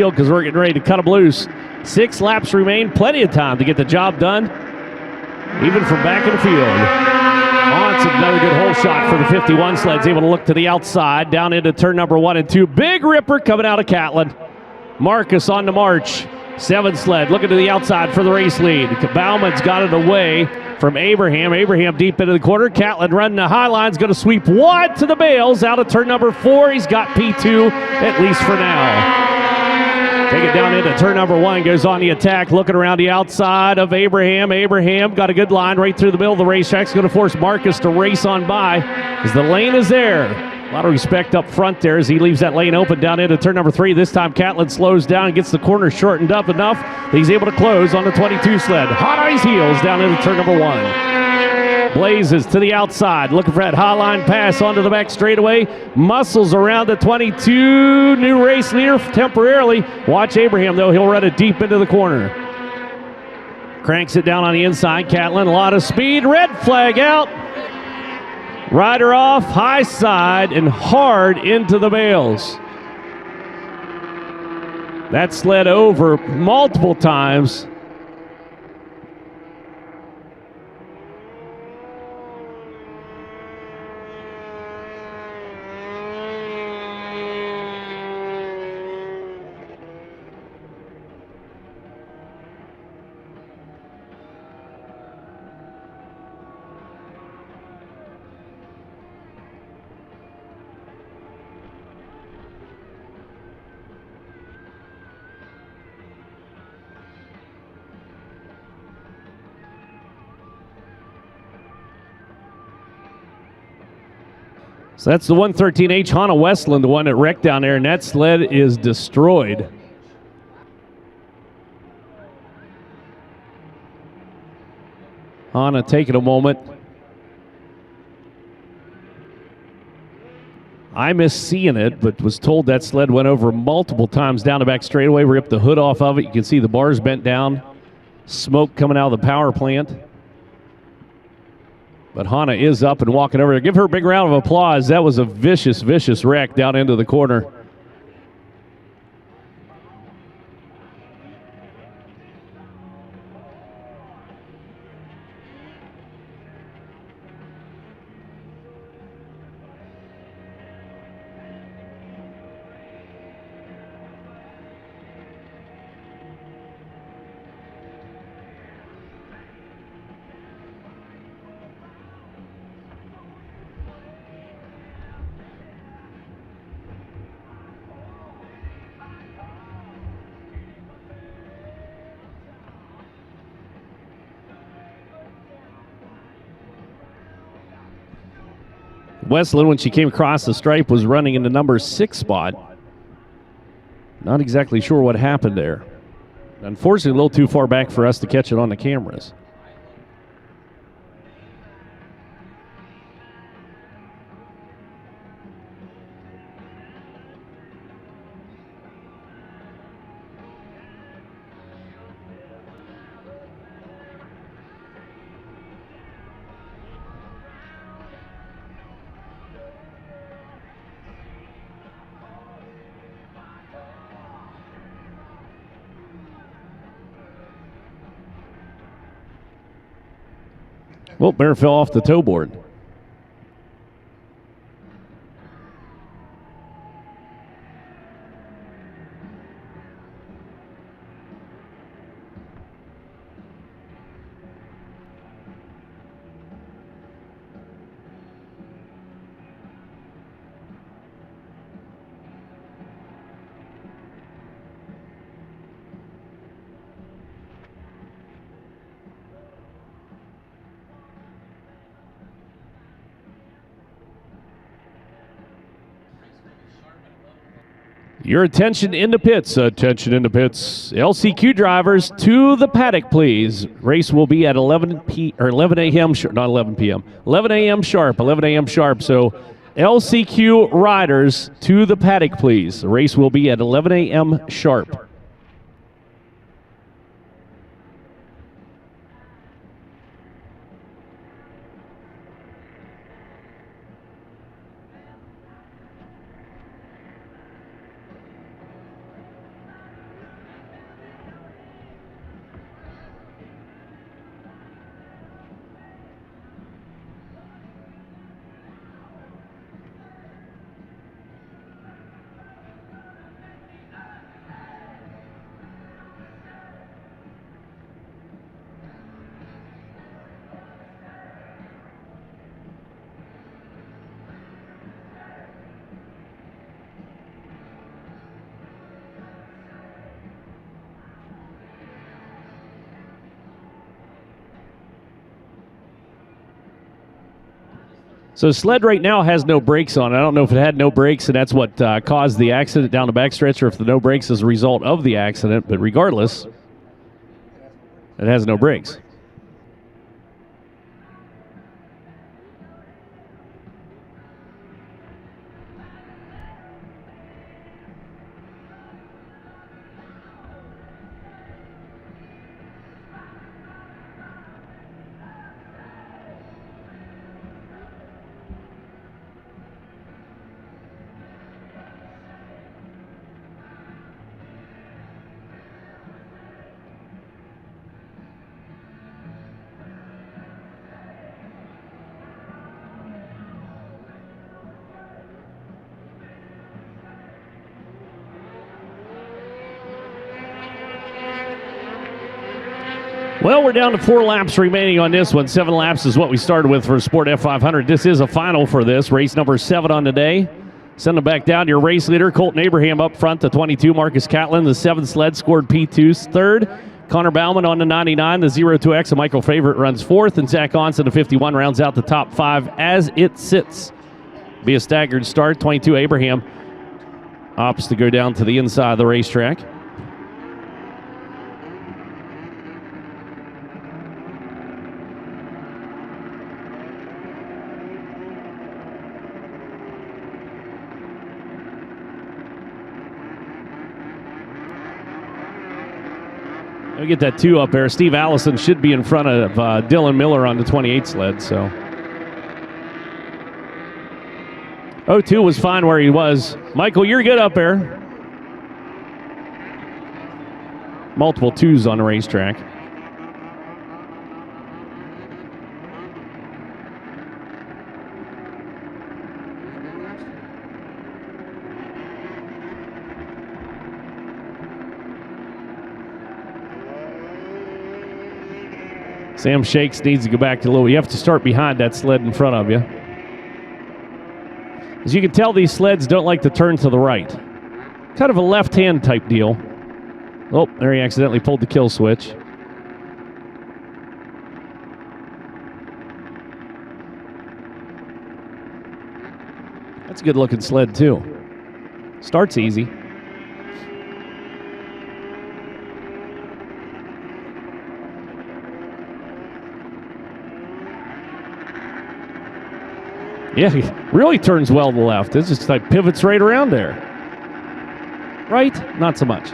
because we're getting ready to cut them loose. 6 laps remain, plenty of time to get the job done, even from back in the field. It's another good hole shot for the 51 sleds, able to look to the outside, down into turn number 1 and 2. Big ripper coming out of Catlin. Marcus on the march. 7 sled looking to the outside for the race lead. Bauman's got it away from Abraham. Abraham deep into the corner. Catlin running the high line's going to sweep wide to the bales out of turn number 4. He's got P2, at least for now. Take it down into turn number 1, goes on the attack, looking around the outside of Abraham. Abraham got a good line right through the middle of the racetrack. It's going to force Marcus to race on by as the lane is there. A lot of respect up front there as he leaves that lane open down into turn number 3. This time Catlin slows down and gets the corner shortened up enough that he's able to close on the 22 sled. Hot on his heels down into turn number 1. Blazes to the outside, looking for that high line pass onto the back straightaway. Muscles around the 22, new race leader temporarily. Watch Abraham though, he'll run it deep into the corner. Cranks it down on the inside, Catlin, a lot of speed, red flag out. Rider off, high side, and hard into the bales. That sled over multiple times. So that's the 113H Hanna Westland, the one that wrecked down there, and that sled is destroyed. Hanna taking a moment. I missed seeing it, but was told that sled went over multiple times down the back straightaway. Ripped the hood off of it. You can see the bars bent down. Smoke coming out of the power plant. But Hanna is up and walking over there. Give her a big round of applause. That was a vicious, vicious wreck down into the corner. Westland, when she came across the stripe, was running in the number 6 spot. Not exactly sure what happened there. Unfortunately, a little too far back for us to catch it on the cameras. Well, Bear fell off the toe board. Your attention in the pits. Attention in the pits. LCQ drivers to the paddock, please. Race will be at 11 a.m. Not 11 p.m. 11 a.m. sharp. 11 a.m. sharp. So LCQ riders to the paddock, please. The race will be at 11 a.m. sharp. So sled right now has no brakes on it. I don't know if it had no brakes and that's what caused the accident down the backstretch, or if the no brakes is a result of the accident. But regardless, it has no brakes. Well, we're down to 4 laps remaining on this one. 7 laps is what we started with for Sport F500. This is a final for this. Race number 7 on today. Send them back down to your race leader, Colton Abraham up front, the 22, Marcus Catlin. The 7 sled scored P2's third. Connor Bauman on the 99, the 02X, and Michael Favorite runs 4th. And Zach Onson, the 51, rounds out the top 5 as it sits. Be a staggered start. 22 Abraham opts to go down to the inside of the racetrack. We get that 2 up there. Steve Allison should be in front of Dylan Miller on the 28 sled. So 02 was fine where he was. Michael, you're good up there. Multiple 2s on the racetrack. Sam Shakes needs to go back a little. You have to start behind that sled in front of you. As you can tell, these sleds don't like to turn to the right. Kind of a left-hand type deal. Oh, there he accidentally pulled the kill switch. That's a good-looking sled, too. Starts easy. Yeah, he really turns well to the left. It's just like pivots right around there. Right? Not so much.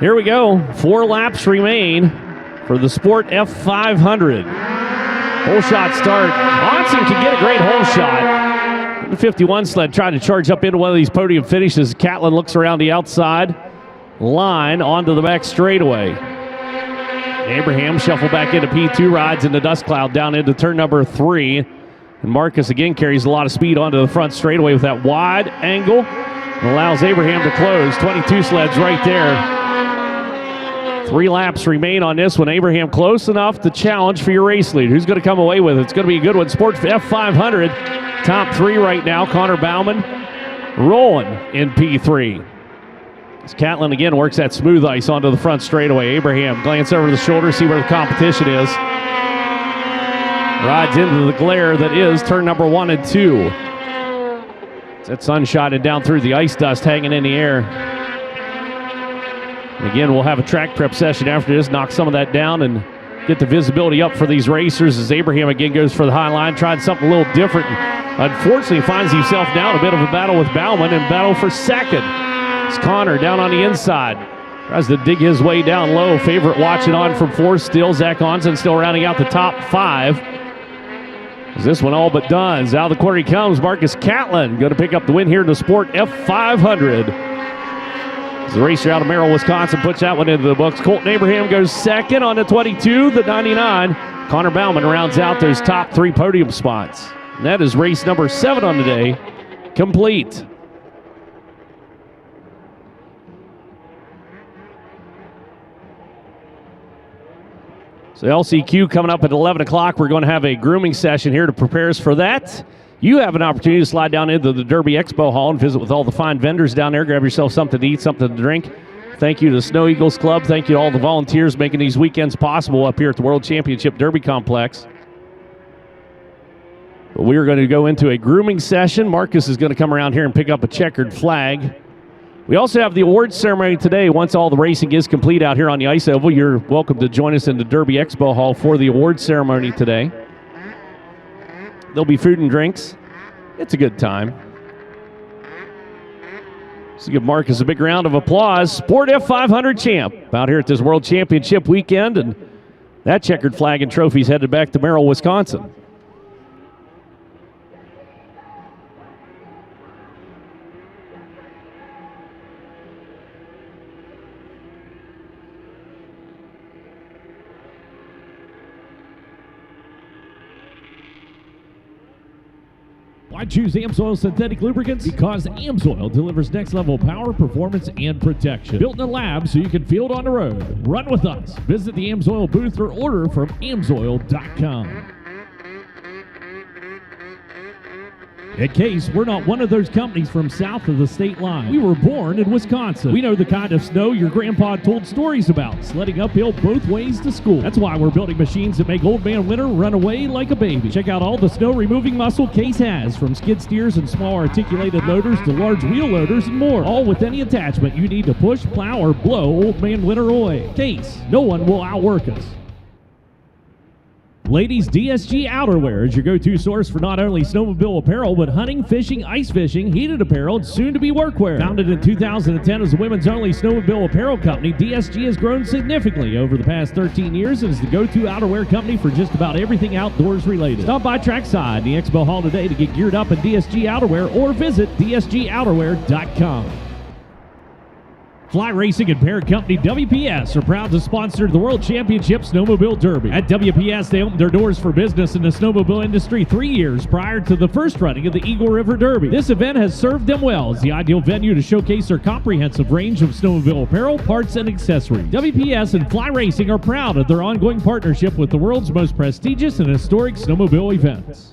Here we go. 4 laps remain for the Sport F500. Hole shot start. Onson can get a great hole shot. The 51 sled trying to charge up into one of these podium finishes. Catlin looks around the outside line onto the back straightaway. Abraham shuffle back into P2, rides in the dust cloud down into turn number 3. And Marcus again carries a lot of speed onto the front straightaway with that wide angle. And allows Abraham to close. 22 sleds right there. 3 laps remain on this one. Abraham close enough to challenge for your race lead. Who's going to come away with it? It's going to be a good one. Sport F500, top 3 right now. Connor Bauman rolling in P3. As Catlin again works that smooth ice onto the front straightaway. Abraham glance over the shoulder, see where the competition is. Rides into the glare that is turn number 1 and 2. That sun shining down through the ice dust hanging in the air. And again, we'll have a track prep session after this, knock some of that down and get the visibility up for these racers as Abraham again goes for the high line, tried something a little different. Unfortunately, finds himself down a bit of a battle with Bauman and battle for second. It's Connor down on the inside. Tries to dig his way down low. Favorite watching on from 4th still. Zach Onson still rounding out the top 5. Is this one all but done? Out of the quarter he comes. Marcus Catlin going to pick up the win here in the Sport F500. As the racer out of Merrill, Wisconsin puts that one into the books. Colton Abraham goes second on the 22, the 99. Connor Bauman rounds out those top 3 podium spots. And that is race number 7 on the day, complete. So LCQ coming up at 11 o'clock. We're going to have a grooming session here to prepare us for that. You have an opportunity to slide down into the Derby Expo Hall and visit with all the fine vendors down there. Grab yourself something to eat, something to drink. Thank you to the Snow Eagles Club. Thank you to all the volunteers making these weekends possible up here at the World Championship Derby Complex. We are going to go into a grooming session. Marcus is going to come around here and pick up a checkered flag. We also have the awards ceremony today. Once all the racing is complete out here on the ice oval, you're welcome to join us in the Derby Expo Hall for the awards ceremony today. There'll be food and drinks. It's a good time. So give Marcus a big round of applause. Sport F500 champ out here at this World Championship weekend. And that checkered flag and trophy's headed back to Merrill, Wisconsin. Why choose AMSOIL synthetic lubricants? Because AMSOIL delivers next-level power, performance, and protection. Built in a lab so you can feel it on the road. Run with us. Visit the AMSOIL booth or order from AMSOIL.com. At Case, we're not one of those companies from south of the state line. We were born in Wisconsin. We know the kind of snow your grandpa told stories about, sledding uphill both ways to school. That's why we're building machines that make Old Man Winter run away like a baby. Check out all the snow-removing muscle Case has, from skid steers and small articulated loaders to large wheel loaders and more, all with any attachment you need to push, plow, or blow Old Man Winter away. Case, no one will outwork us. Ladies, DSG Outerwear is your go-to source for not only snowmobile apparel, but hunting, fishing, ice fishing, heated apparel, and soon-to-be workwear. Founded in 2010 as a women's only snowmobile apparel company, DSG has grown significantly over the past 13 years and is the go-to outerwear company for just about everything outdoors related. Stop by trackside in the Expo Hall today to get geared up in DSG Outerwear or visit dsgouterwear.com. FloRacing and parent company WPS are proud to sponsor the World Championship Snowmobile Derby. At WPS, they opened their doors for business in the snowmobile industry 3 years prior to the first running of the Eagle River Derby. This event has served them well as the ideal venue to showcase their comprehensive range of snowmobile apparel, parts, and accessories. WPS and FloRacing are proud of their ongoing partnership with the world's most prestigious and historic snowmobile events.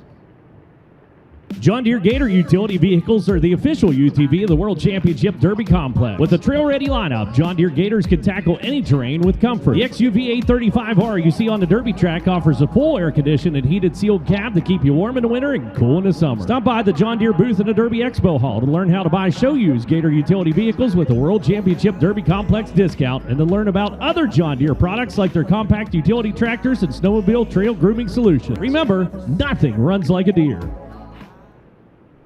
John Deere Gator utility vehicles are the official UTV of the World Championship Derby Complex. With a trail-ready lineup, John Deere Gators can tackle any terrain with comfort. The XUV 835R you see on the Derby track offers a full air-conditioned and heated sealed cab to keep you warm in the winter and cool in the summer. Stop by the John Deere booth in the Derby Expo Hall to learn how to buy show-used Gator utility vehicles with a World Championship Derby Complex discount and to learn about other John Deere products like their compact utility tractors and snowmobile trail grooming solutions. Remember, nothing runs like a Deere.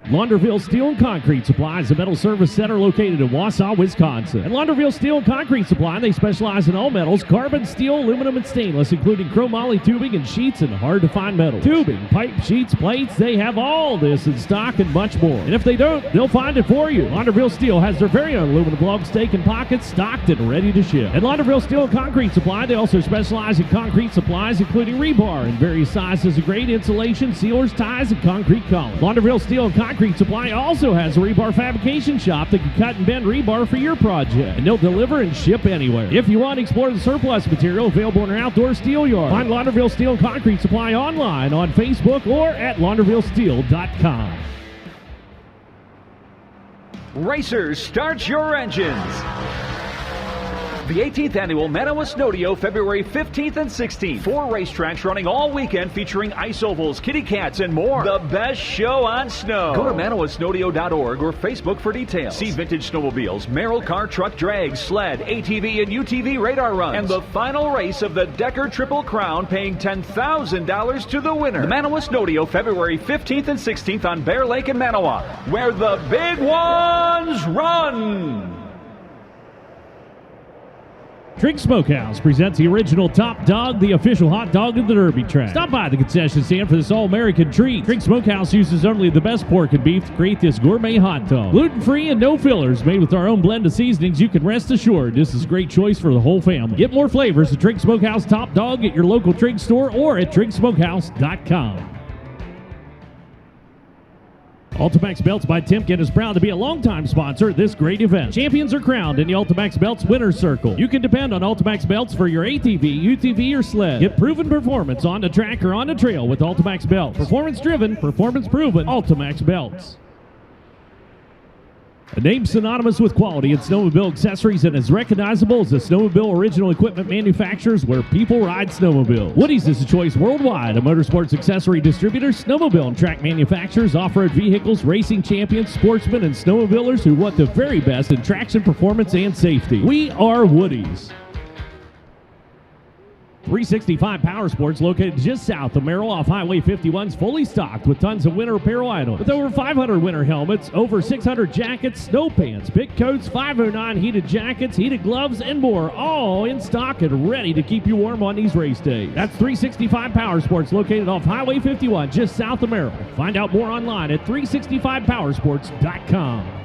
Launderville Steel and Concrete Supply is a metal service center located in Wausau, Wisconsin. At Launderville Steel and Concrete Supply, they specialize in all metals, carbon, steel, aluminum, and stainless, including chromoly tubing and sheets and hard-to-find metals. Tubing, pipe, sheets, plates, they have all this in stock and much more. And if they don't, they'll find it for you. Launderville Steel has their very own aluminum lug stake and pockets stocked and ready to ship. At Launderville Steel and Concrete Supply, they also specialize in concrete supplies, including rebar in various sizes of grade, insulation, sealers, ties, and concrete columns. Launderville Steel and Concrete Supply also has a rebar fabrication shop that can cut and bend rebar for your project, and they'll deliver and ship anywhere. If you want to explore the surplus material available in our outdoor steel yard, find Launderville Steel and Concrete Supply online on Facebook or at laundervillesteel.com. Racers, start your engines. The 18th Annual Manawa Snowdeo, February 15th and 16th. 4 racetracks running all weekend featuring ice ovals, kitty cats, and more. The best show on snow. Go to manawasnowdeo.org or Facebook for details. See vintage snowmobiles, Merrill car, truck, drag, sled, ATV, and UTV radar runs. And the final race of the Decker Triple Crown, paying $10,000 to the winner. The Manawa Snowdeo, February 15th and 16th on Bear Lake in Manawa, where the big ones run. Trigg Smokehouse presents the original Top Dog, the official hot dog of the Derby track. Stop by the concession stand for this all-American treat. Trigg Smokehouse uses only the best pork and beef to create this gourmet hot dog. Gluten-free and no fillers, made with our own blend of seasonings, you can rest assured this is a great choice for the whole family. Get more flavors at Trigg Smokehouse Top Dog at your local Trigg store or at TriggSmokehouse.com. Ultimax Belts by Timken is proud to be a longtime sponsor of this great event. Champions are crowned in the Ultimax Belts Winner's Circle. You can depend on Ultimax Belts for your ATV, UTV, or sled. Get proven performance on the track or on the trail with Ultimax Belts. Performance driven, performance proven, Ultimax Belts. A name synonymous with quality in snowmobile accessories and as recognizable as the snowmobile original equipment manufacturers where people ride snowmobiles. Woody's is a choice worldwide. A motorsports accessory distributor, snowmobile and track manufacturers, off-road vehicles, racing champions, sportsmen, and snowmobilers who want the very best in traction, performance, and safety. We are Woody's. 365 Power Sports, located just south of Merrill off Highway 51, is fully stocked with tons of winter apparel items. With over 500 winter helmets, over 600 jackets, snow pants, big coats, 509 heated jackets, heated gloves, and more, all in stock and ready to keep you warm on these race days. That's 365 Power Sports, located off Highway 51, just south of Merrill. Find out more online at 365powersports.com.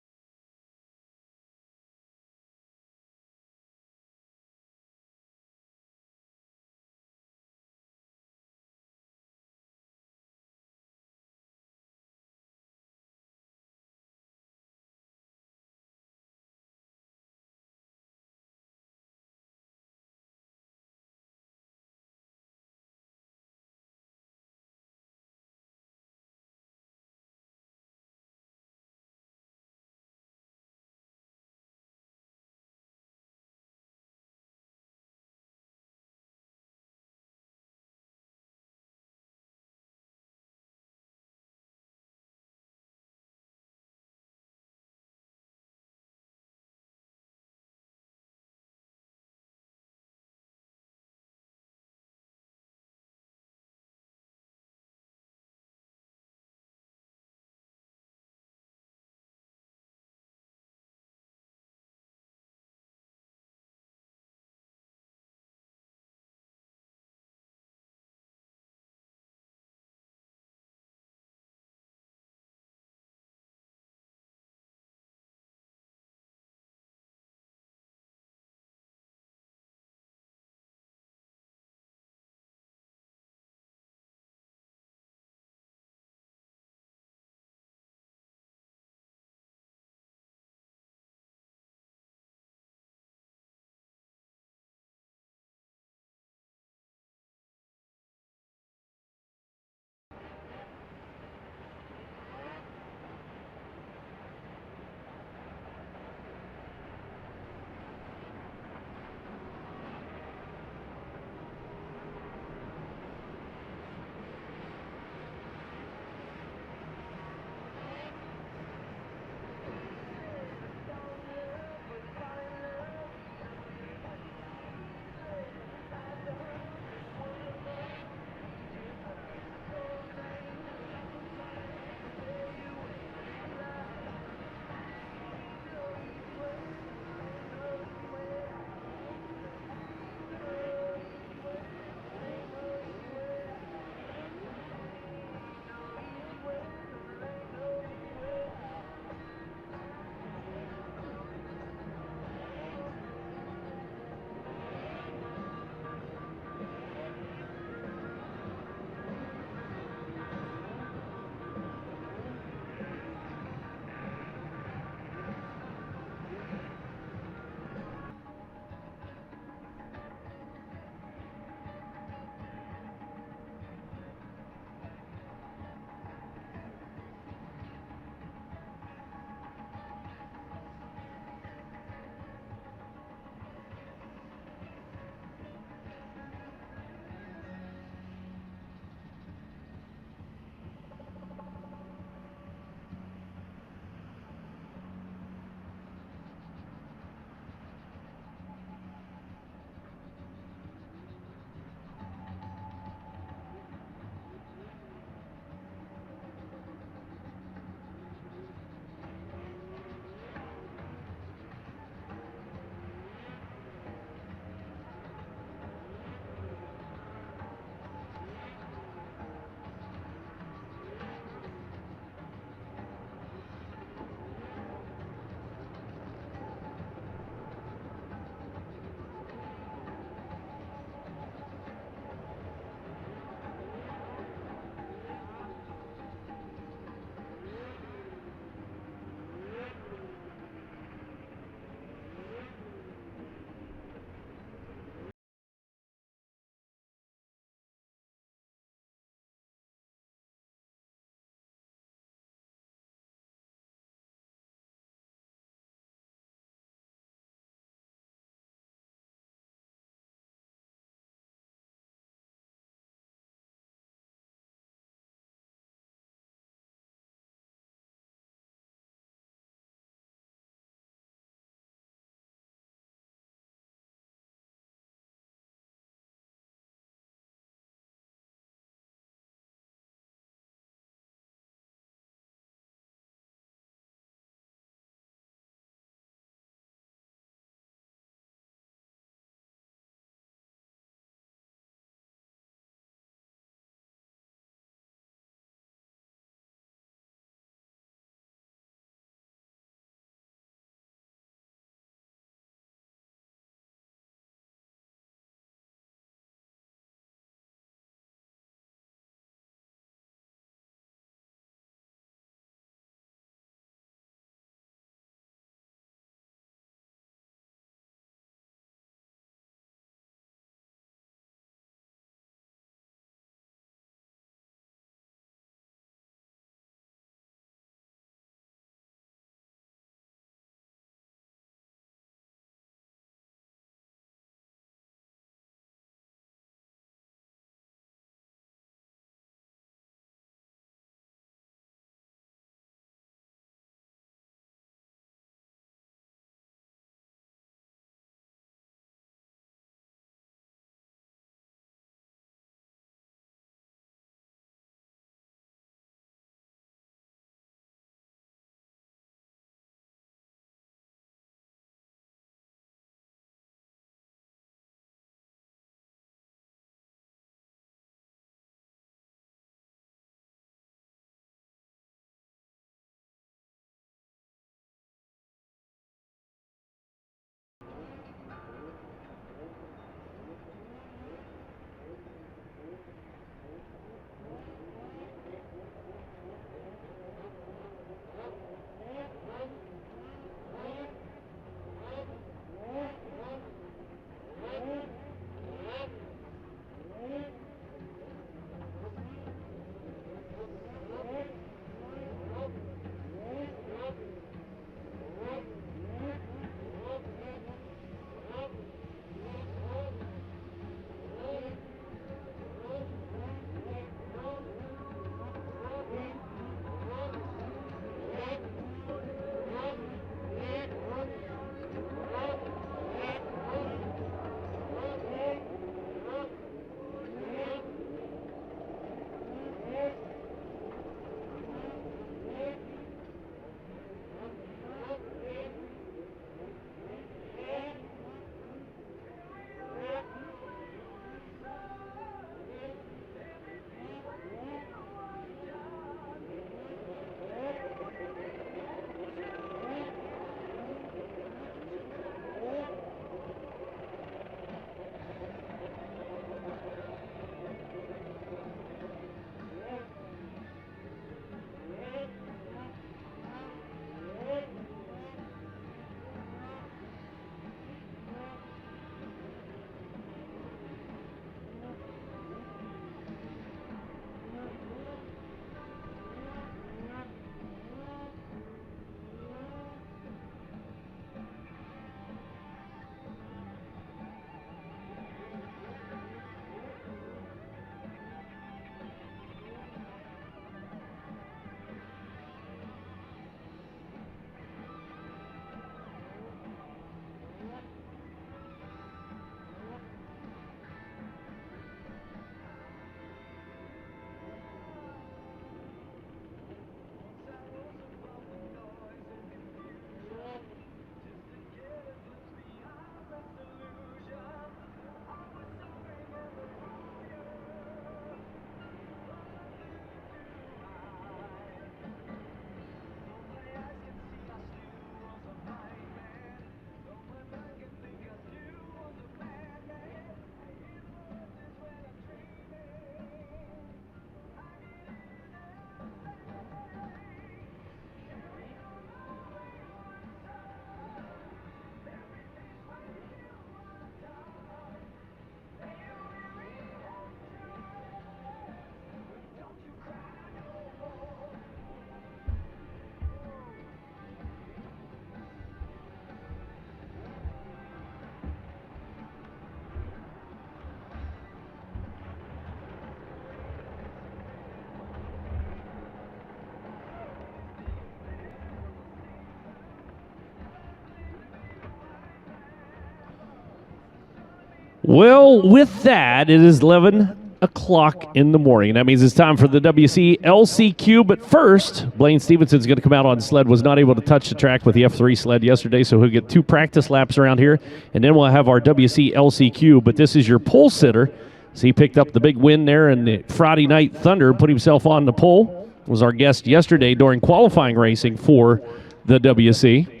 Well, with that, it is 11 o'clock in the morning. That means it's time for the WC LCQ. But first, Blaine Stevenson's going to come out on sled. Was not able to touch the track with the F3 sled yesterday, so he'll get 2 practice laps around here. And then we'll have our WC LCQ. But this is your pole sitter. So he picked up the big win there in the Friday Night Thunder, put himself on the pole. Was our guest yesterday during qualifying racing for the WC.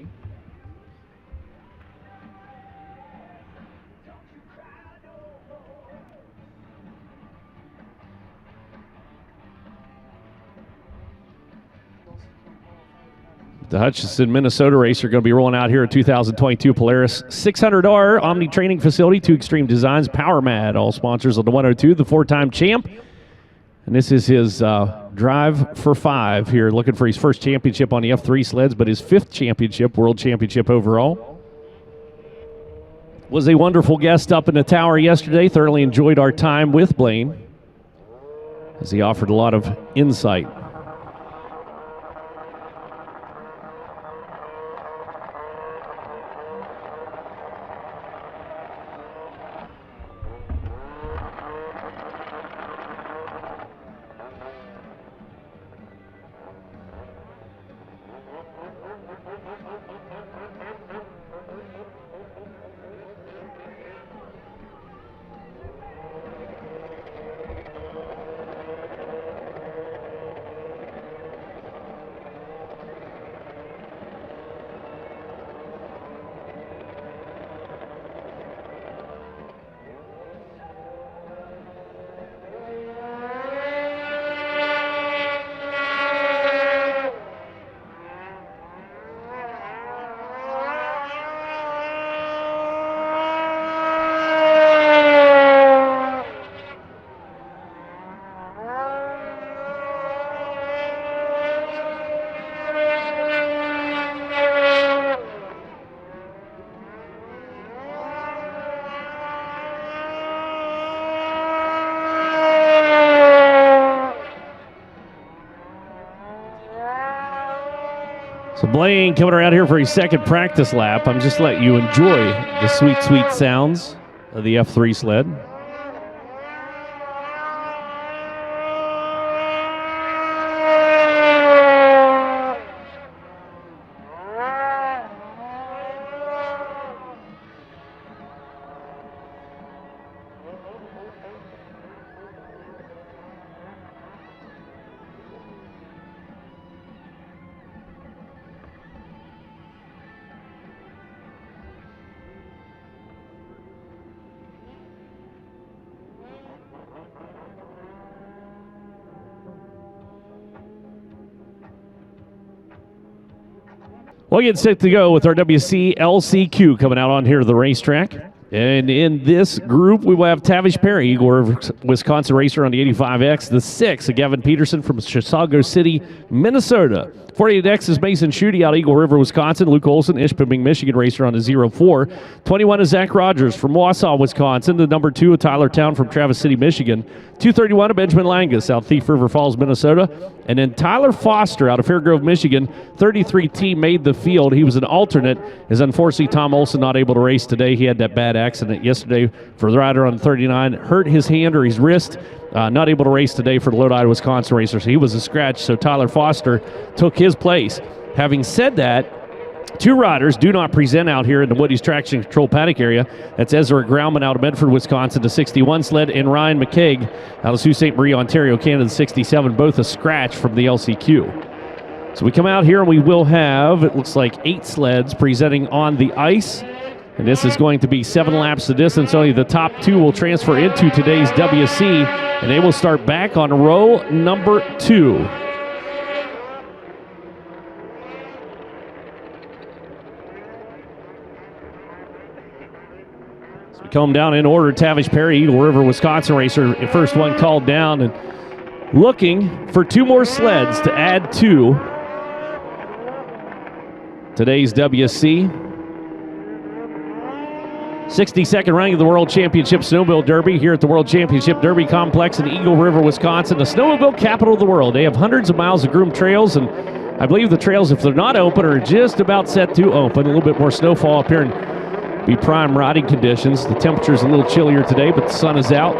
The Hutchinson, Minnesota racer going to be rolling out here at 2022 Polaris 600R Omni Training Facility, 2 Extreme Designs, Power Mad, all sponsors of the 102, the 4-time champ. And this is his drive for 5 here, looking for his first championship on the F3 sleds, but his 5th championship, world championship overall. Was a wonderful guest up in the tower yesterday. Thoroughly enjoyed our time with Blaine as he offered a lot of insight. So Blaine coming around here for his 2nd practice lap. I'm just letting you enjoy the sweet, sweet sounds of the F3 sled. Well, getting set to go with our WC LCQ coming out on here to the racetrack. And in this group, we will have Tavish Perry, Eagle River, Wisconsin racer on the 85X. The 6, Gavin Peterson from Chisago City, Minnesota. 48X is Mason Schutte out of Eagle River, Wisconsin. Luke Olson, Ishpeming, Michigan racer on the 04. 21 is Zach Rogers from Wausau, Wisconsin. The number 2 of Tyler Town from Travis City, Michigan. 231 of Benjamin Langus out of Thief River Falls, Minnesota. And then Tyler Foster out of Fairgrove, Michigan. 33T made the field. He was an alternate, as unfortunately Tom Olson not able to race today. He had that bad accident yesterday for the rider on 39. Hurt his hand or his wrist. Not able to race today for the Lodi, Wisconsin racer. So he was a scratch, so Tyler Foster took his place. Having said that, 2 riders do not present out here in the Woody's Traction Control Paddock area. That's Ezra Grauman out of Medford, Wisconsin, the 61 sled, and Ryan McCaig out of Sault Ste. Marie, Ontario, Canada, the 67, both a scratch from the LCQ. So we come out here and we will have, it looks like 8 sleds presenting on the ice. And this is going to be 7 laps the distance. Only the top 2 will transfer into today's WC, and they will start back on row number 2. So we come down in order. Tavish Perry, Eagle River, Wisconsin racer, first one called down, and looking for 2 more sleds to add to today's WC. 62nd running of the World Championship Snowmobile Derby here at the World Championship Derby Complex in Eagle River, Wisconsin, the snowmobile capital of the world. They have hundreds of miles of groomed trails, and I believe the trails, if they're not open, are just about set to open. A little bit more snowfall up here in Be prime riding conditions. The temperature's a little chillier today, but the sun is out.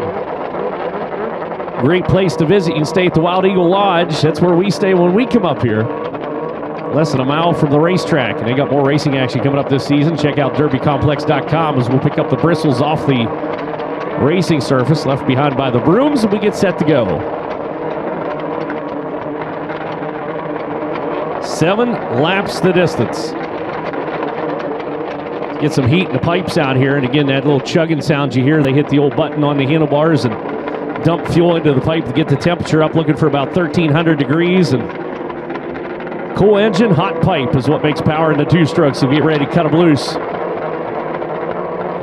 Great place to visit. You can stay at the Wild Eagle Lodge. That's where we stay when we come up here. Less than a mile from the racetrack. And they got more racing action coming up this season. Check out derbycomplex.com as we'll pick up the bristles off the racing surface left behind by the brooms, and we get set to go. 7 laps the distance. Get some heat in the pipes out here, and again, that little chugging sound you hear, they hit the old button on the handlebars and dump fuel into the pipe to get the temperature up, looking for about 1,300 degrees. And cool engine, hot pipe is what makes power in the two-stroke, so get ready to cut them loose.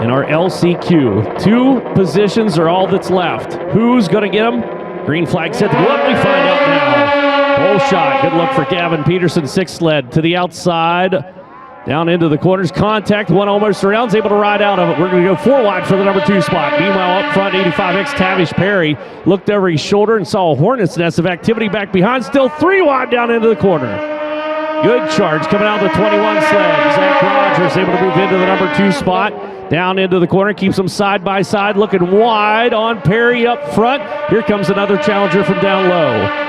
And our LCQ, 2 positions are all that's left. Who's going to get them? Green flag set to go up. We find out now. Hole shot. Good look for Gavin Peterson, 6th sled to the outside. Down into the corners. Contact. One almost around. Is able to ride out of it. We're going to go 4 wide for the number 2 spot. Meanwhile, up front, 85X Tavish Perry looked over his shoulder and saw a hornet's nest of activity back behind. Still 3 wide down into the corner. Good charge coming out of the 21 sled. Zach Rogers able to move into the number 2 spot. Down into the corner, keeps them side by side, looking wide on Perry up front. Here comes another challenger from down low.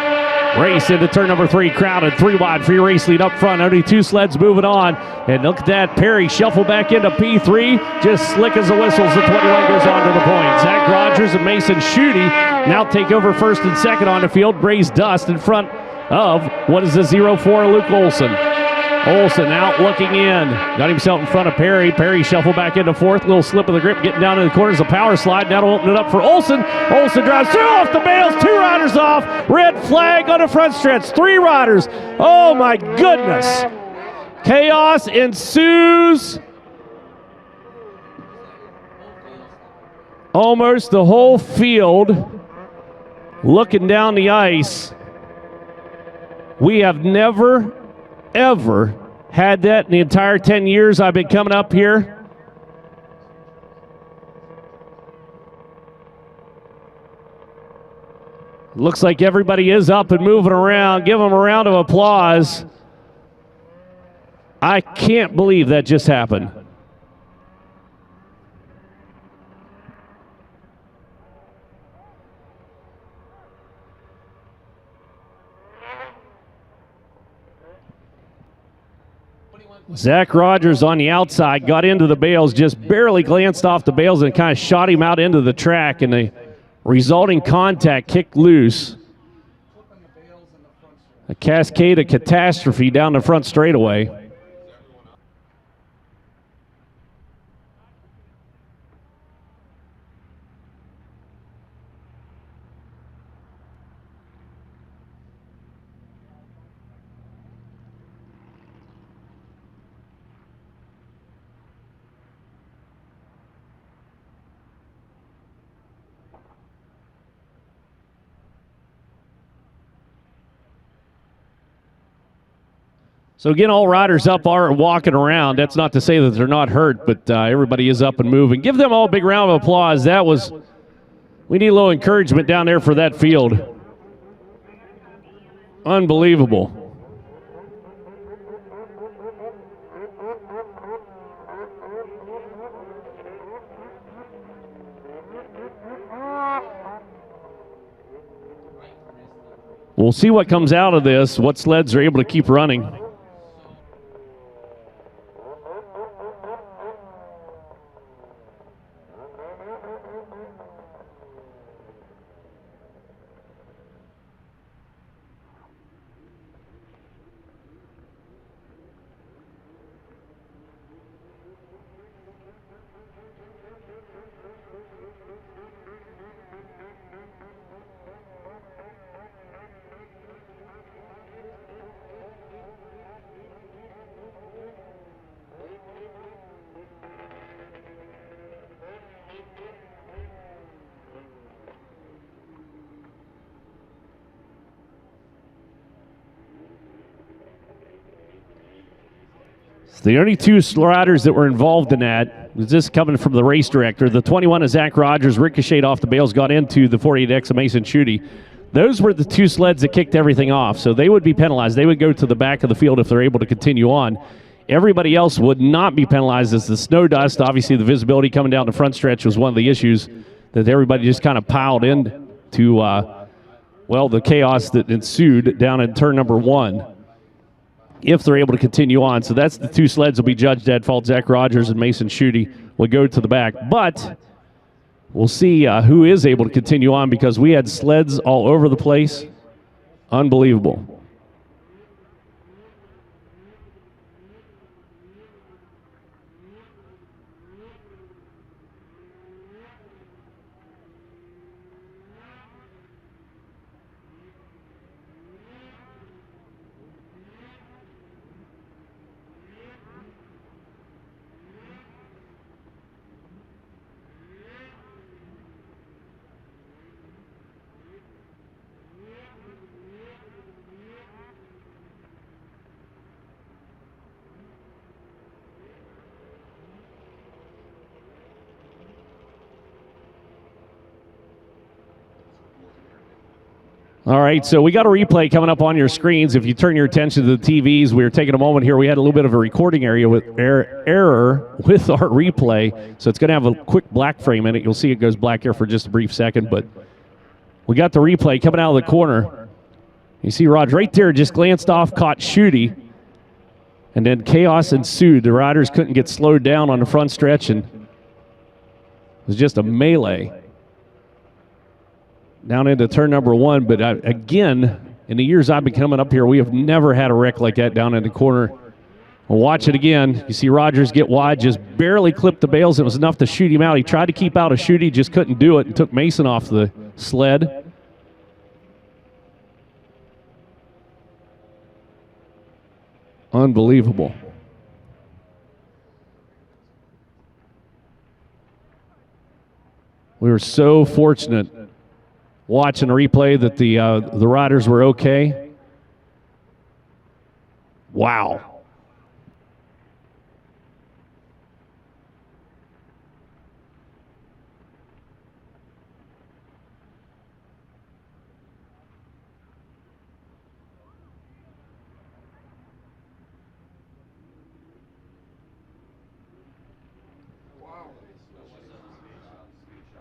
Race into turn number 3, crowded, 3 wide for your race lead up front. Only 2 sleds moving on. And look at that, Perry shuffle back into P3, just slick as a whistle as the 21 goes on to the point. Zach Rogers and Mason Schutte now take over first and second on the field. Braze Dust in front of what is the 04 Luke Olson. Olson out looking in. Got himself in front of Perry. Perry shuffle back into 4th. Little slip of the grip getting down in the corners. A power slide. Now to open it up for Olson. Olson drives through off the bales. 2 riders off. Red flag on the front stretch. 3 riders. Oh my goodness. Chaos ensues. Almost the whole field looking down the ice. We have never, ever had that in the entire 10 years I've been coming up here. Looks like everybody is up and moving around. Give them a round of applause. I can't believe that just happened. Zach Rogers on the outside got into the bales, just barely glanced off the bales and kind of shot him out into the track, and the resulting contact kicked loose. A cascade of catastrophe down the front straightaway. So again, all riders up are walking around. That's not to say that they're not hurt, but everybody is up and moving. Give them all a big round of applause. We need a little encouragement down there for that field. Unbelievable. We'll see what comes out of this, what sleds are able to keep running. The only 2 riders that were involved in that was this coming from the race director. The 21 is Zach Rogers, ricocheted off the bales, got into the 48X of Mason Schutte. Those were the 2 sleds that kicked everything off, so they would be penalized. They would go to the back of the field if they're able to continue on. Everybody else would not be penalized as the snow dust. Obviously, the visibility coming down the front stretch was one of the issues that everybody just kind of piled in to, well, the chaos that ensued down in turn number 1, if they're able to continue on. So that's the 2 sleds will be judged at fault. Zach Rogers and Mason Schutte will go to the back. But we'll see who is able to continue on, because we had sleds all over the place. Unbelievable. All right, so we got a replay coming up on your screens. If you turn your attention to the TVs, we were taking a moment here. We had a little bit of a recording area with error with our replay, so it's going to have a quick black frame in it. You'll see it goes black here for just a brief second, but we got the replay coming out of the corner. You see Raj right there just glanced off, caught Schutte, and then chaos ensued. The riders couldn't get slowed down on the front stretch, and it was just a melee down into turn number 1. But again, in the years I've been coming up here, we have never had a wreck like that down in the corner. We'll watch it again. You see Rogers get wide, just barely clipped the bales. It was enough to shoot him out. He tried to keep out a Schutte, just couldn't do it, and took Mason off the sled. Unbelievable. We were so fortunate watching a replay that the riders were okay. Wow.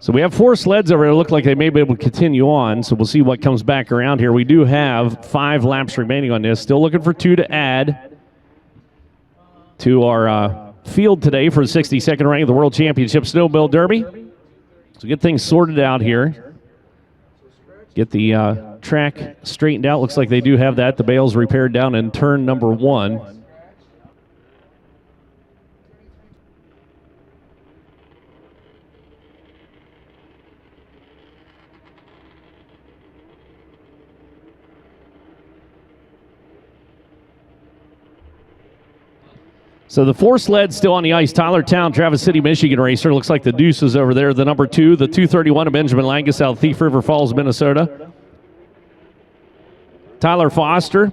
So we have 4 sleds over there. Look like they may be able to continue on, so we'll see what comes back around here. We do have 5 laps remaining on this. Still looking for 2 to add to our field today for the 62nd running of the World Championship Snowmobile Derby. So get things sorted out here. Get the track straightened out. Looks like they do have that. The bales repaired down in turn number 1. So the 4 sleds still on the ice. Tyler Town, Traverse City, Michigan racer. Looks like the Deuce is over there. The number 2, the 231 of Benjamin Langus out of Thief River Falls, Minnesota. Tyler Foster,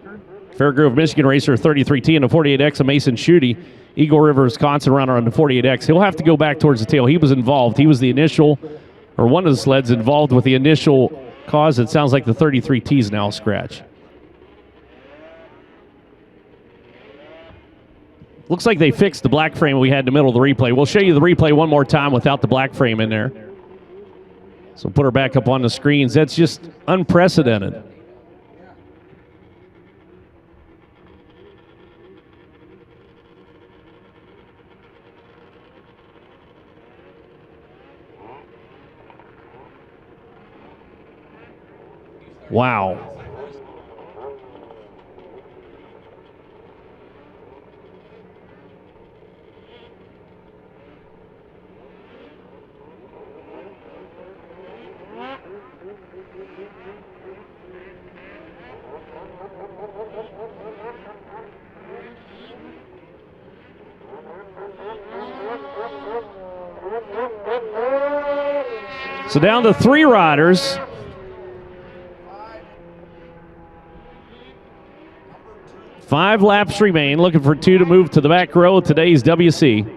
Fairgrove, Michigan racer, 33T and a 48X of Mason Schutte, Eagle River, Wisconsin runner on the 48X. He'll have to go back towards the tail. He was involved. He was the initial, or one of the sleds involved with the initial cause. It sounds like the 33T is now scratch. Looks like they fixed the black frame we had in the middle of the replay. We'll show you the replay one more time without the black frame in there. So put her back up on the screens. That's just unprecedented. Wow. So down to 3 riders. Five laps remain. Looking for 2 to move to the back row of today's WC.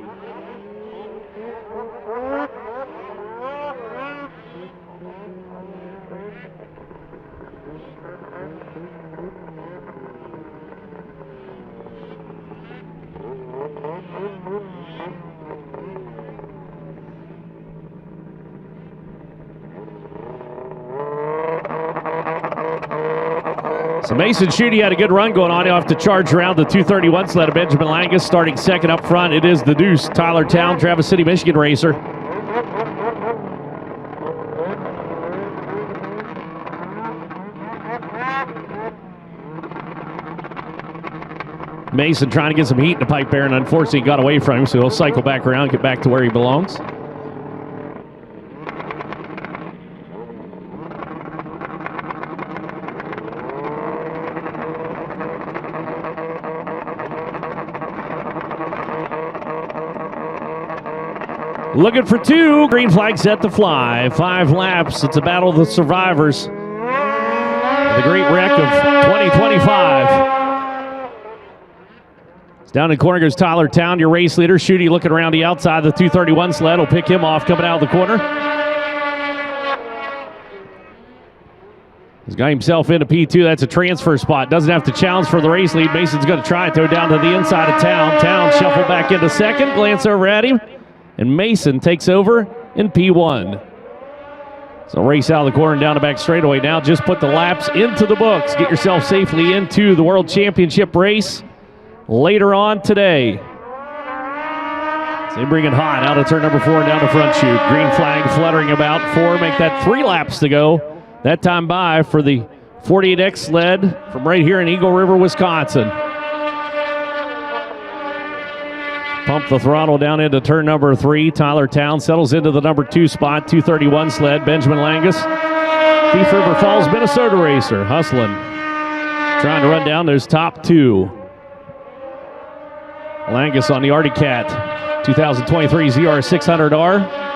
So Mason Schutte had a good run going on. He'll have to charge around the 231 sled of Benjamin Langus. Starting second up front, it is the Deuce, Tyler Town, Traverse City, Michigan racer. Mason trying to get some heat in the pipe there, and unfortunately got away from him, so he'll cycle back around and get back to where he belongs. Looking for two. Green flag set to fly. 5 laps. It's a battle of the survivors. The great wreck of 2025. Down in the corner goes Tyler Town, your race leader. Schutte looking around the outside. The 231 sled will pick him off coming out of the corner. He's got himself into P2. That's a transfer spot. Doesn't have to challenge for the race lead. Mason's going to try it, though, down to the inside of Town. Town shuffle back into second. Glance over at him. And Mason takes over in P1. So race out of the corner and down the back straightaway. Now just put the laps into the books. Get yourself safely into the World Championship race later on today. So they bring it hot out of turn number 4 and down the front chute. Green flag fluttering about 4. Make that 3 laps to go. That time by for the 48X sled from right here in Eagle River, Wisconsin. Pump the throttle down into turn number 3. Tyler Town settles into the number 2 spot. 231 sled. Benjamin Langus, Thief River Falls, Minnesota racer, hustling. Trying to run down those top 2. Langus on the Arctic Cat, 2023 ZR600R.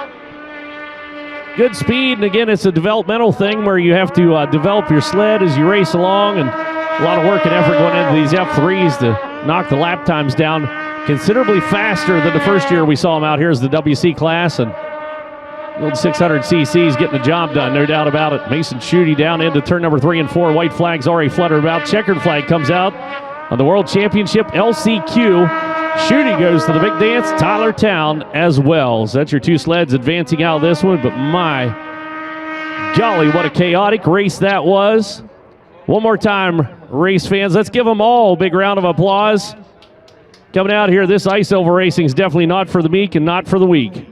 Good speed, and again, it's a developmental thing where you have to develop your sled as you race along, and a lot of work and effort going into these F3s to knock the lap times down considerably faster than the first year we saw them out here as the WC class, and the old 600cc's getting the job done, no doubt about it. Mason Schutte down into turn number 3 and 4. White flags already fluttered about. Checkered flag comes out on the World Championship LCQ. Schutte goes to the big dance. Tyler Town as well. So that's your 2 sleds advancing out of this one, but my golly, what a chaotic race that was. One more time, race fans, let's give them all a big round of applause. Coming out here, this ice oval racing is definitely not for the meek and not for the weak.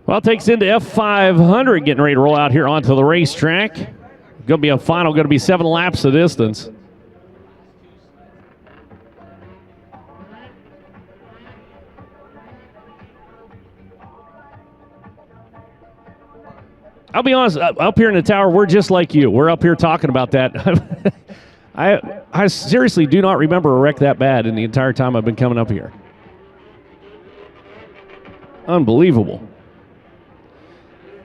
Well, takes into F500, getting ready to roll out here onto the racetrack. Going to be a final, going to be 7 laps of distance. I'll be honest, up here in the tower, we're just like you. We're up here talking about that. I seriously do not remember a wreck that bad in the entire time I've been coming up here. Unbelievable.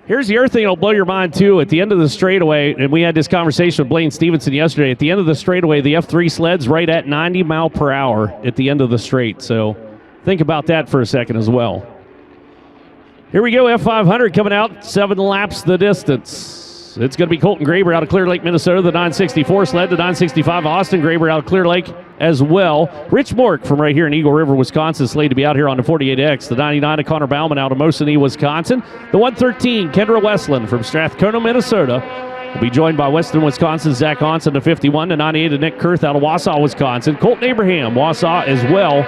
Here's the other thing that'll blow your mind, too. At the end of the straightaway, and we had this conversation with Blaine Stevenson yesterday, at the end of the straightaway, the F3 sled's right at 90 mile per hour at the end of the straight. So think about that for a second as well. Here we go, F500 coming out, 7 laps the distance. It's going to be Colton Graber out of Clear Lake, Minnesota, the 964 sled, the 965 Austin Graber out of Clear Lake as well. Rich Mork from right here in Eagle River, Wisconsin, slated to be out here on the 48X. The 99 of Connor Bauman out of Mosinee, Wisconsin. The 113 Kendra Westland from Strathcona, Minnesota. Will be joined by Western Wisconsin Zach Onson, the 51, the 98 of Nick Kurth out of Wausau, Wisconsin. Colton Abraham, Wausau as well.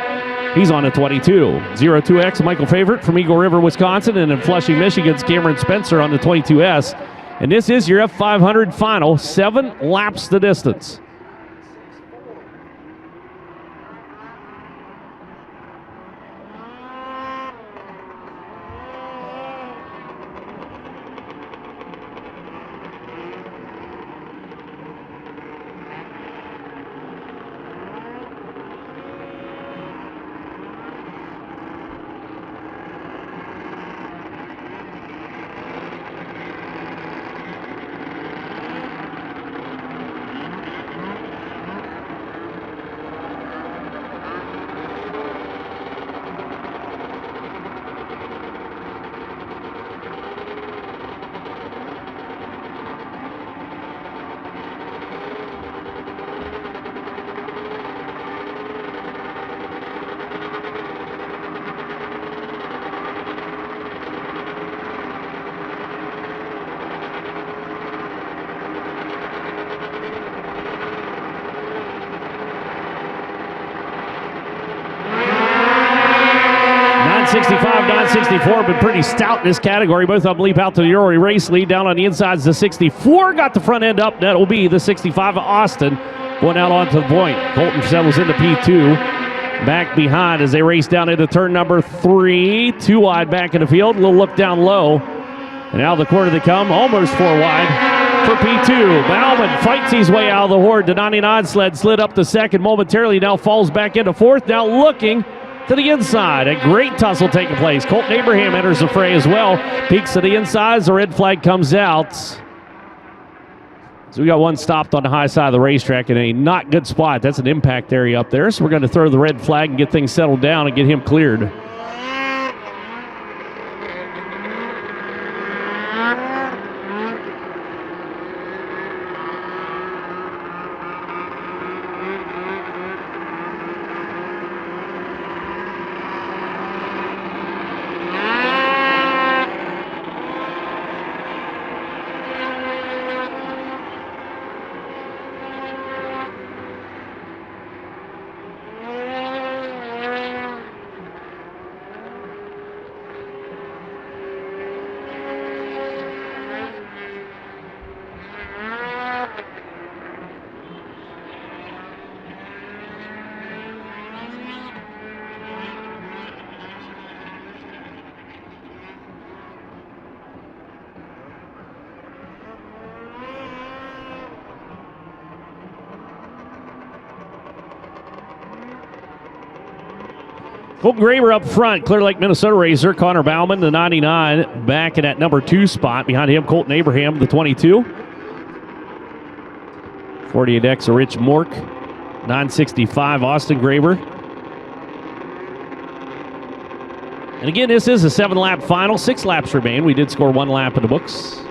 He's on a 22. 02X, Michael Favorite from Eagle River, Wisconsin, and in Flushing, Michigan's Cameron Spencer on the 22S. And this is your F500 final, 7 laps the distance. 965, 964, been pretty stout in this category. Both of them leap out to the early race lead. Down on the insides, the 64 got the front end up. That will be the 65 of Austin going out onto the point. Colton settles into P2. Back behind as they race down into turn number 3. 2 wide back in the field. A little look down low. And out of the corner they come, almost 4 wide for P2. Bauman fights his way out of the horde. The 99 slid up to second momentarily. Now falls back into fourth. Now looking to the inside. A great tussle taking place. Colton Abraham enters the fray as well. Peeks to the inside as the red flag comes out. So we got one stopped on the high side of the racetrack in a not good spot. That's an impact area up there. So we're going to throw the red flag and get things settled down and get him cleared. Colton Graber up front, Clear Lake, Minnesota racer. Connor Bauman, the 99, back in that number 2 spot. Behind him, Colton Abraham, the 22. 48X, Rich Mork. 965, Austin Graber. And again, this is a 7-lap final. 6 laps remain. We did score 1 lap in the books.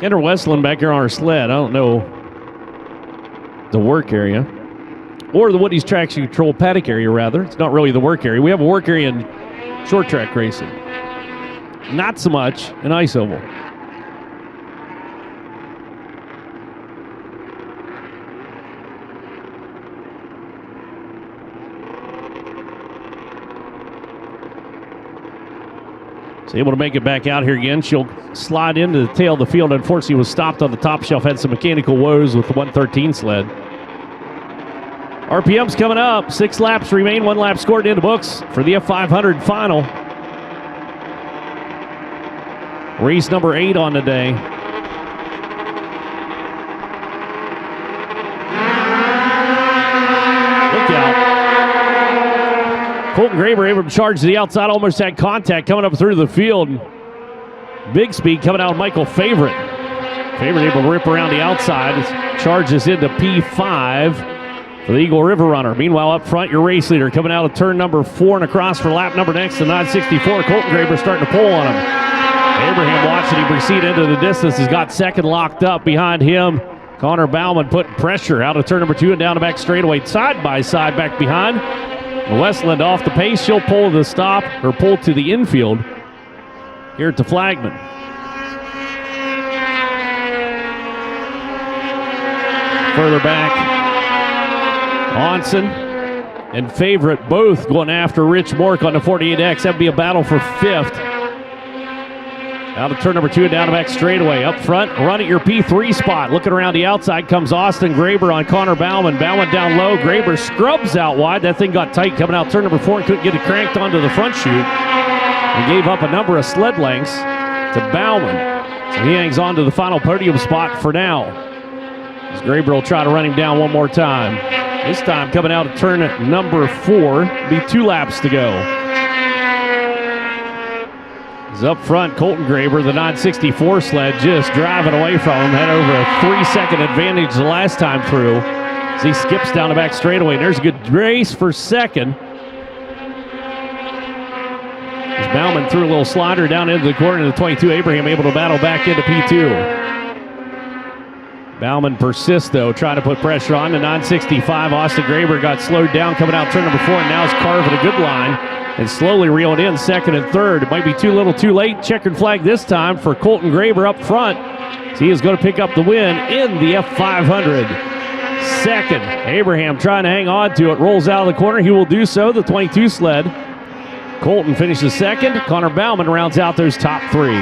Enter Westland back here on our sled. I don't know the work area. Or the Woody's Traction Control paddock area, rather. It's not really the work area. We have a work area in short track racing. Not so much in ice oval. So able to make it back out here again. She'll slide into the tail of the field. Unfortunately, was stopped on the top shelf. Had some mechanical woes with the 113 sled. RPM's coming up. 6 laps remain. 1 lap scored in the books for the F500 final. Race number 8 on the day. Look out. Colton Graber able to charge to the outside, almost had contact coming up through the field. Big speed coming out of Michael Favorite. Favorite able to rip around the outside. Charges into P5 for the Eagle River runner. Meanwhile, up front, your race leader coming out of turn number 4 and across for lap number next to 964. Colton Graber starting to pull on him. Abraham watching him proceed into the distance. He's got second locked up behind him. Connor Bauman putting pressure out of turn number 2 and down the back straightaway, side by side back behind. Westland off the pace. She'll pull to the stop, or pull to the infield here at the Flagman. Further back, Onsen and Favorite both going after Rich Mork on the 48X. That'd be a battle for 5th. Out of turn number 2 and down the back straightaway. Up front, run at your P3 spot. Looking around the outside comes Austin Graber on Connor Bauman. Bauman down low. Graber scrubs out wide. That thing got tight coming out turn number 4 and couldn't get it cranked onto the front chute. And gave up a number of sled lengths to Bauman. So he hangs on to the final podium spot for now. As Graber will try to run him down one more time. This time coming out of turn number 4. Be 2 laps to go. He's up front, Colton Graber, the 964 sled, just driving away from him. Had over a 3-second advantage the last time through. As he skips down the back straightaway. There's a good race for second. As Bauman threw a little slider down into the corner of the 22. Abraham able to battle back into P2. Bauman persists, though, trying to put pressure on. The 965, Austin Graber got slowed down coming out turn number 4, and now is carving a good line and slowly reeling in second and third. It might be too little too late. Checkered flag this time for Colton Graber up front. So he is going to pick up the win in the F500. Second, Abraham trying to hang on to it. Rolls out of the corner. He will do so, the 22 sled. Colton finishes second. Connor Bauman rounds out those top 3.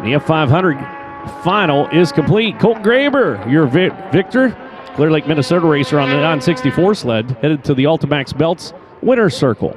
The F500 final is complete. Colton Graber, your victor. Clear Lake, Minnesota racer on the 964 sled, headed to the Ultimax Belts winner's circle.